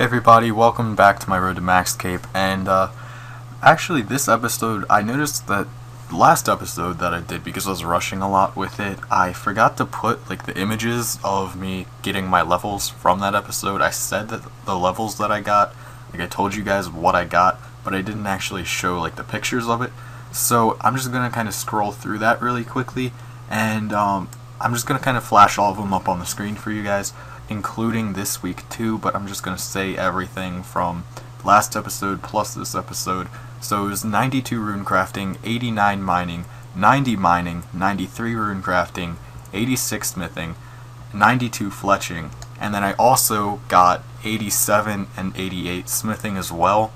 Hey everybody, welcome back to my Road to Max Cape, and actually this episode, I noticed that the last episode that I did, because I was rushing a lot with it, I forgot to put like the images of me getting my levels from that episode. I said that the levels that I got, like I told you guys what I got, but I didn't actually show like the pictures of it, so I'm just going to kind of scroll through that really quickly, and I'm just going to kind of flash all of them up on the screen for you guys, including this week too, but I'm just going to say everything from last episode plus this episode. So it was 92 rune crafting, 89 mining, 90 mining, 93 rune crafting, 86 smithing, 92 fletching, and then I also got 87 and 88 smithing as well.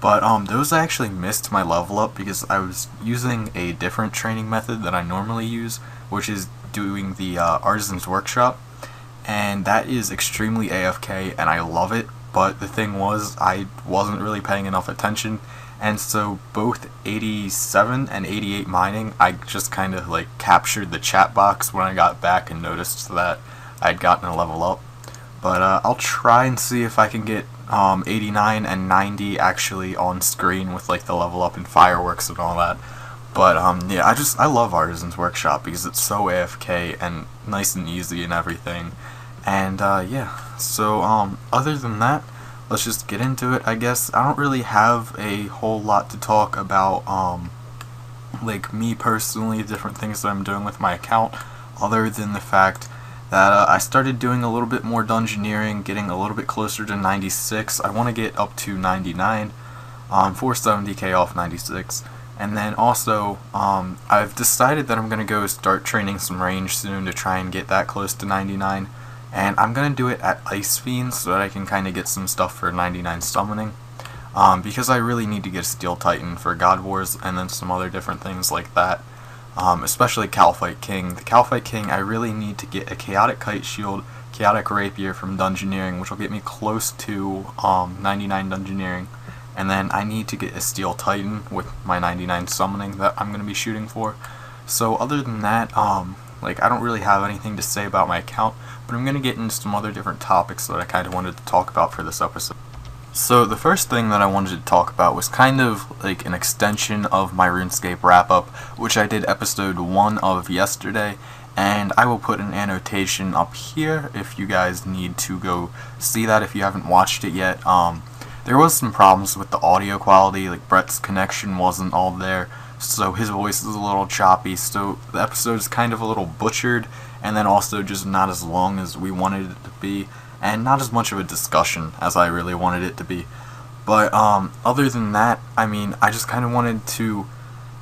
But those I actually missed my level up because I was using a different training method that I normally use, which is doing the Artisan's Workshop. And that is extremely AFK, and I love it, but the thing was, I wasn't really paying enough attention, and so both 87 and 88 mining, I just kind of like captured the chat box when I got back and noticed that I'd gotten a level up. But I'll try and see if I can get 89 and 90 actually on screen with like the level up and fireworks and all that. But yeah, I love Artisan's Workshop because it's so AFK and nice and easy and everything. And yeah, so other than that, let's just get into it. I guess I don't really have a whole lot to talk about like me personally, different things that I'm doing with my account, other than the fact that I started doing a little bit more dungeoneering, getting a little bit closer to 96. I want to get up to 99, 470k off 96. And then also, I've decided that I'm going to go start training some range soon to try and get that close to 99. And I'm going to do it at Ice Fiends so that I can kind of get some stuff for 99 summoning. Because I really need to get a Steel Titan for God Wars and then some other different things like that. Especially Calfight King. The Calfight King, I really need to get a Chaotic Kite Shield, Chaotic Rapier from Dungeoneering, which will get me close to 99 Dungeoneering. And then I need to get a Steel Titan with my 99 summoning that I'm going to be shooting for. So other than that, like I don't really have anything to say about my account, but I'm going to get into some other different topics that I kind of wanted to talk about for this episode. So the first thing that I wanted to talk about was kind of like an extension of my RuneScape wrap-up, which I did episode 1 of yesterday, and I will put an annotation up here if you guys need to go see that if you haven't watched it yet. There was some problems with the audio quality, like Brett's connection wasn't all there, so his voice is a little choppy, so the episode is kind of a little butchered, and then also just not as long as we wanted it to be, and not as much of a discussion as I really wanted it to be. But other than that, I mean, I just kind of wanted to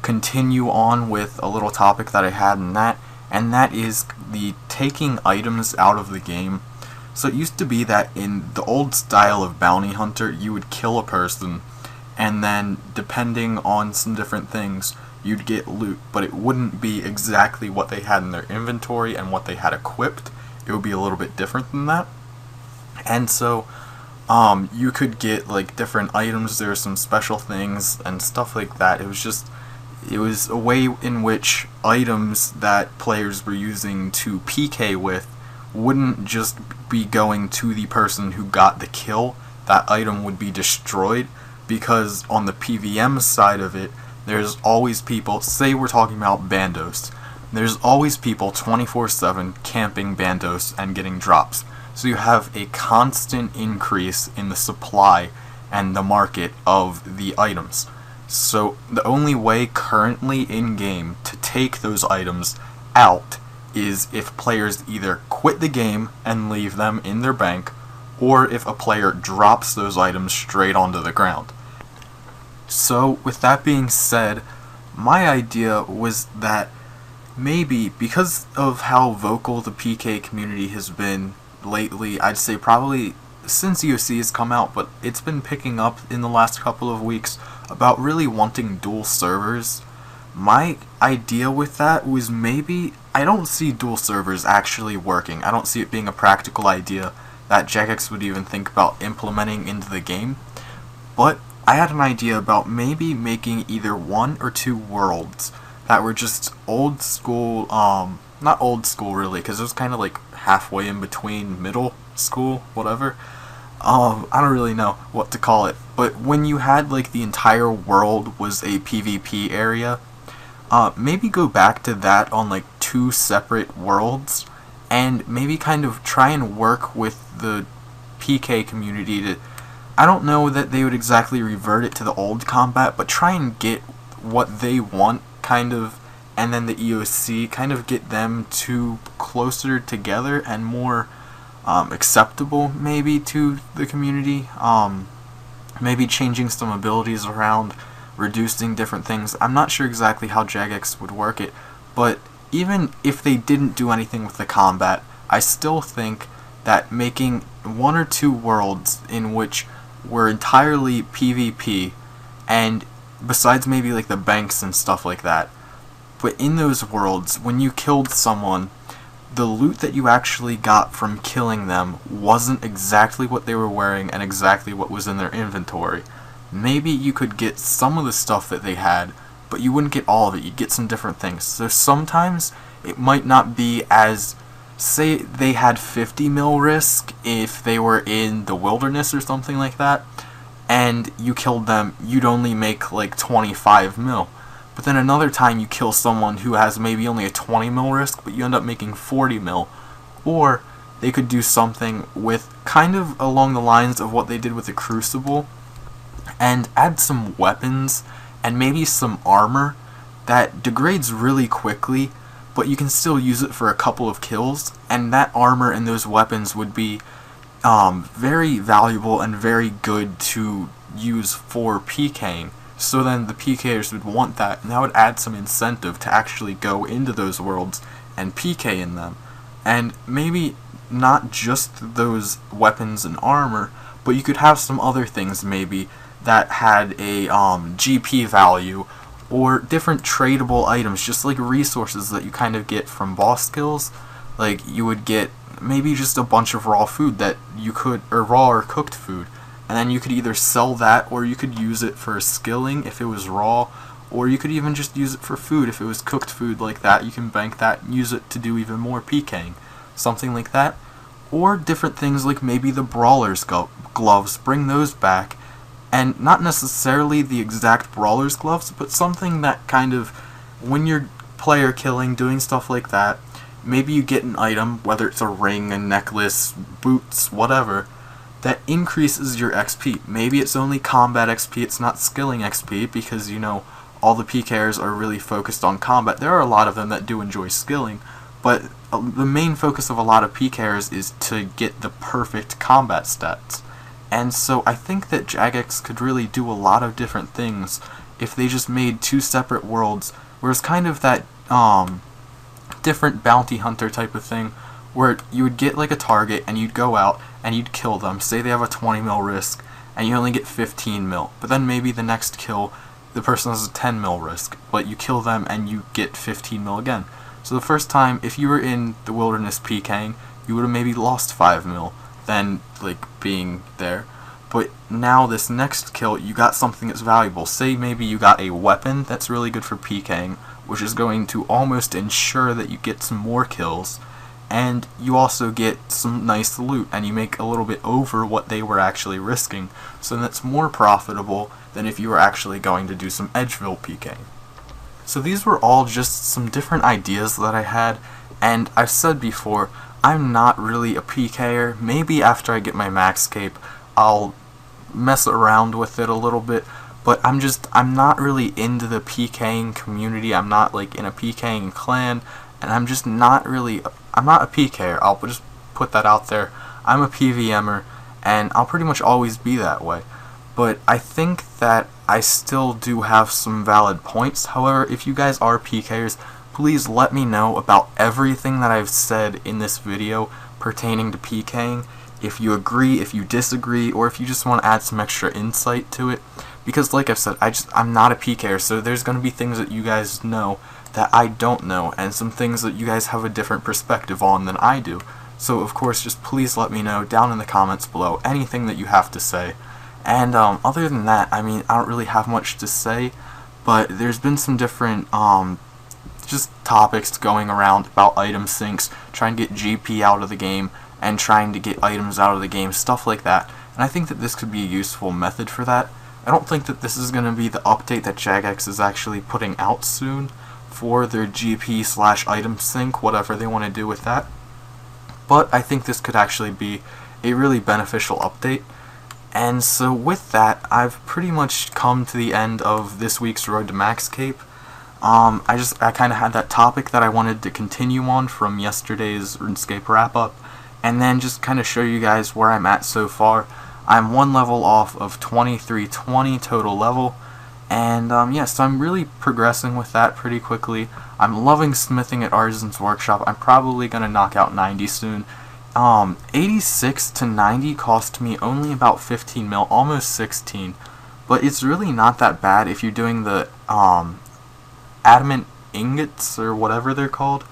continue on with a little topic that I had in that, and that is the taking items out of the game. So it used to be that in the old style of Bounty Hunter, you would kill a person, and then depending on some different things, you'd get loot, but it wouldn't be exactly what they had in their inventory and what they had equipped. It would be a little bit different than that. And so, you could get like different items, there were some special things and stuff like that. It was a way in which items that players were using to PK with wouldn't just be going to the person who got the kill. That item would be destroyed, because on the PVM side of it, there's always people, say we're talking about Bandos, there's always people 24/7 camping Bandos and getting drops. So you have a constant increase in the supply and the market of the items. So the only way currently in-game to take those items out is if players either quit the game and leave them in their bank, or if a player drops those items straight onto the ground. So with that being said, my idea was that maybe because of how vocal the PK community has been lately, I'd say probably since EOC has come out, but it's been picking up in the last couple of weeks about really wanting dual servers. My idea with that was maybe, I don't see dual servers actually working. I don't see it being a practical idea that Jagex would even think about implementing into the game. But I had an idea about maybe making either 1 or 2 worlds that were just old school, not old school really, because it was kind of like halfway in between middle school, whatever. I don't really know what to call it, but when you had like the entire world was a PvP area, maybe go back to that on like two separate worlds, and maybe kind of try and work with the PK community to, I don't know that they would exactly revert it to the old combat, but try and get what they want, kind of, and then the EOC, kind of get them to closer together and more acceptable, maybe, to the community. Maybe changing some abilities around, reducing different things. I'm not sure exactly how Jagex would work it, but even if they didn't do anything with the combat, I still think that making one or two worlds in which were entirely PvP, and besides maybe like the banks and stuff like that, but in those worlds, when you killed someone, the loot that you actually got from killing them wasn't exactly what they were wearing and exactly what was in their inventory. Maybe you could get some of the stuff that they had, but you wouldn't get all of it. You'd get some different things. So sometimes it might not be as, say they had 50 mil risk if they were in the wilderness or something like that, and you killed them, you'd only make like 25 mil. But then another time you kill someone who has maybe only a 20 mil risk, but you end up making 40 mil. Or they could do something with kind of along the lines of what they did with the Crucible, and add some weapons and maybe some armor that degrades really quickly, but you can still use it for a couple of kills, and that armor and those weapons would be very valuable and very good to use for PKing. So then the PKers would want that, and that would add some incentive to actually go into those worlds and PK in them. And maybe not just those weapons and armor, but you could have some other things maybe that had a GP value, or different tradable items, just like resources that you kind of get from boss kills. Like you would get maybe just a bunch of raw food that you could, or raw or cooked food, and then you could either sell that, or you could use it for skilling if it was raw, or you could even just use it for food if it was cooked food like that. You can bank that and use it to do even more PKing, something like that. Or different things like maybe the Brawler's gloves, bring those back, and not necessarily the exact Brawler's gloves, but something that kind of, when you're player killing, doing stuff like that, maybe you get an item, whether it's a ring, a necklace, boots, whatever, that increases your XP. Maybe it's only combat XP, it's not skilling XP, because, you know, all the PKers are really focused on combat. There are a lot of them that do enjoy skilling, but the main focus of a lot of PKers is to get the perfect combat stats. And so I think that Jagex could really do a lot of different things if they just made two separate worlds, where it's kind of that different bounty hunter type of thing, where you would get like a target and you'd go out and you'd kill them. Say they have a 20 mil risk and you only get 15 mil, but then maybe the next kill the person has a 10 mil risk, but you kill them and you get 15 mil again. So the first time, if you were in the wilderness PKing, you would have maybe lost 5 mil, then like being there. But now this next kill, you got something that's valuable. Say maybe you got a weapon that's really good for PKing, which is going to almost ensure that you get some more kills, and you also get some nice loot, and you make a little bit over what they were actually risking. So that's more profitable than if you were actually going to do some Edgeville PKing. So these were all just some different ideas that I had, and I've said before, I'm not really a PKer. Maybe after I get my max cape, I'll mess around with it a little bit, but I'm not really into the PKing community. I'm not like in a PKing clan, and I'm just not really, I'm not a PKer. I'll just put that out there. I'm a PVMer, and I'll pretty much always be that way. But I think that I still do have some valid points. However, if you guys are PKers, please let me know about everything that I've said in this video pertaining to PKing. If you agree, if you disagree, or if you just want to add some extra insight to it. Because like I've said, I'm not a PKer, so there's going to be things that you guys know that I don't know, and some things that you guys have a different perspective on than I do. So of course, just please let me know down in the comments below anything that you have to say. And other than that, I mean, I don't really have much to say, but there's been some different just topics going around about item sinks, trying to get GP out of the game, and trying to get items out of the game, stuff like that. and I think that this could be a useful method for that. I don't think that this is going to be the update that Jagex is actually putting out soon for their GP/item sync, whatever they want to do with that. But I think this could actually be a really beneficial update. And so with that, I've pretty much come to the end of this week's Road to Max Cape. I kind of had that topic that I wanted to continue on from yesterday's RuneScape wrap-up, and then just kind of show you guys where I'm at so far. I'm one level off of 2320 total level, and yeah, so I'm really progressing with that pretty quickly. I'm loving smithing at Artisan's Workshop. I'm probably going to knock out 90 soon. 86 to 90 cost me only about 15 mil, almost 16, but it's really not that bad if you're doing the adamant ingots, or whatever they're called.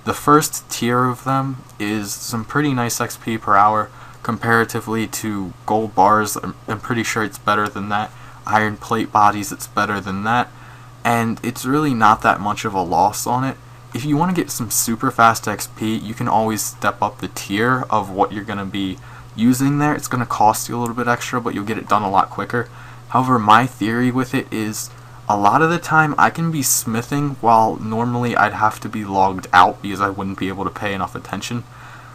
The first tier of them is some pretty nice XP per hour comparatively to gold bars. I'm pretty sure it's better than that. Iron plate bodies, it's better than that, and it's really not that much of a loss on it. If you want to get some super fast XP, you can always step up the tier of what you're going to be using there. It's going to cost you a little bit extra, but you'll get it done a lot quicker. However, my theory with it is a lot of the time I can be smithing while normally I'd have to be logged out because I wouldn't be able to pay enough attention.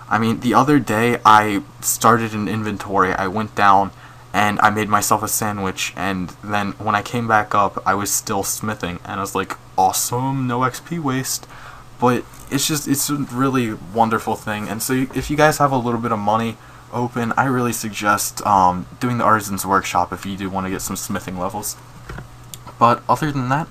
I mean, the other day I started an inventory. I went down and I made myself a sandwich, and then when I came back up I was still smithing, and I was like, awesome, no XP waste. But it's a really wonderful thing. And so if you guys have a little bit of money open, I really suggest doing the Artisan's Workshop if you do want to get some smithing levels. But other than that,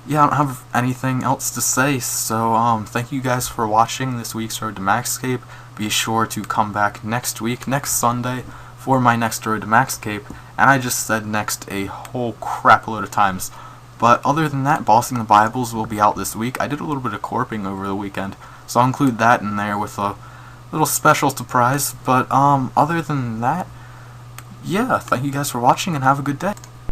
yeah, I don't have anything else to say, so thank you guys for watching this week's Road to Max Cape. Be sure to come back next week, next Sunday, for my next Road to Max Cape, and I just said next a whole crap load of times. But other than that, Bossing the Bibles will be out this week. I did a little bit of corping over the weekend, so I'll include that in there with a little special surprise. But other than that, yeah, thank you guys for watching and have a good day.